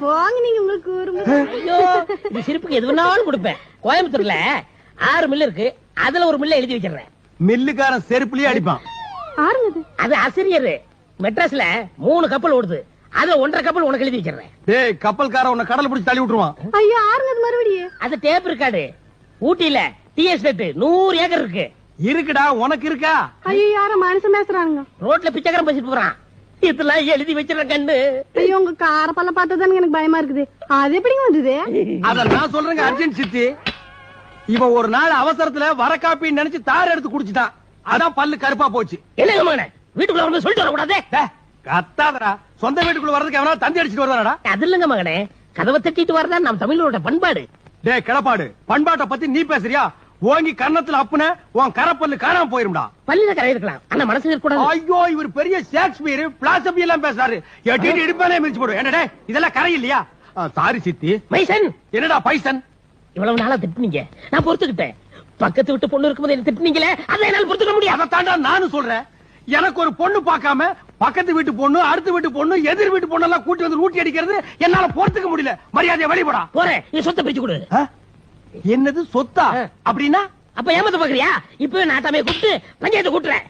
போங்க நீங்க உங்களுக்கு ஐயோ இந்த சிரிப்புக்கு எது வேணாலும் கொடுப்பேன். கோயம்புத்தூர்ல 6 மில்லு இருக்கு, அதுல ஒரு மில்ல எழுதி வச்சிடுறேன். மில்லுக்காரன் செருப்புலயே அடிப்பான். அது ஆசிரியர். மெட்ராஸ்ல 3 கப்பல் ஓடுது, அதுல 1.5 கப்பல் உனக்கு எழுதி வச்சிடுறேன். டேய் கப்பல்காரன் உன்னை கடல பிடிச்சி தள்ளி விட்டுருவான். ஐயோ ஆறுங்க மறுபடியும். அது டேப் இருக்காடு. ஊட்டியில டீ எஸ்டேட் 100 ஏக்கர் இருக்கு. இருக்குடா, உனக்கு இருக்கா? ஐயோ யார மனுஷன் பேசுறாங்க. ரோட்ல பிச்சைக்காரன் பேசிட்டு போறான். இதெல்லாம் எழுதி வச்சிருக்க கண்ணு. ஐயோ உங்க கார பல்ல பார்த்தா எனக்கு பயமா இருக்குது. அது எப்படிங்க வந்தது? அத நான் சொல்றேங்க அர்ஜென்ட் சித்தி. இவன் ஒரு நாள் அவசரத்துல வர காப்பின்னு நினைச்சு தார் எடுத்து குடிச்சிட்டான். அதான் பல்லு கருப்பா போச்சு. என்னங்க மகனே, வீட்டுக்குள்ள வந்து சொல்லிட்டு வரக்கூடாது. கத்தாதடா, சொந்த வீட்டுக்குள்ள வர்றதுக்கு எவனா தந்தி அடிச்சிட்டு வருவானடா? அது இல்லங்க மகனே, கதவை தட்டிட்டு வரதான் நம்ம தமிழோட பண்பாடு. டேய் கிளப்பாடு, பண்பாட்டை பத்தி நீ பேசுறியா? ஓங்கி கன்னத்துல அப்புன உன் கரப்பல்லு காணாம போயிரும்டா. பல்லுல கரை இருக்கலாம், ஆனா மனசு இருக்கக்கூடாது. ஐயோ இவர் பெரிய ஷேக்ஸ்பியர் பிலாசபி எல்லாம் பேசுறாரு. எட்டிட்டு இடுப்பானே மிதிச்சு போடு. என்னடே இதெல்லாம் கரை இல்லையா? சாரி சித்தி. மைசன் என்னடா பைசன்? இவ்வளவு நாளா திட்டுனீங்க, நான் பொறுத்துக்கிட்டேன். பக்கத்து விட்டு பொண்ணு இருக்கும்போது என்ன திட்டுனீங்களே, அதை என்னால பொறுத்துக்க முடியாது. அதை தாண்டா நானும் சொல்றேன். எனக்கு ஒரு பொண்ணு பார்க்காம பக்கத்து வீட்டு பொண்ணு, அடுத்த வீட்டு பொண்ணு, எதிர் வீட்டு பொண்ணு எல்லாம் கூட்டி வந்து ரூட்டி அடிக்கிறது என்னால பொறுத்துக்க முடியல. மரியாதையை வெளிப்படா. போறேன், நீ சொத்தை பிரிச்சு கொடு. என்னது சொத்தா? அப்படின்னா அப்ப ஏமாத்த பாக்குறியா? இப்பவே நாட்டாமே கூப்பிட்டு பஞ்சாயத்து கூட்டுறேன்.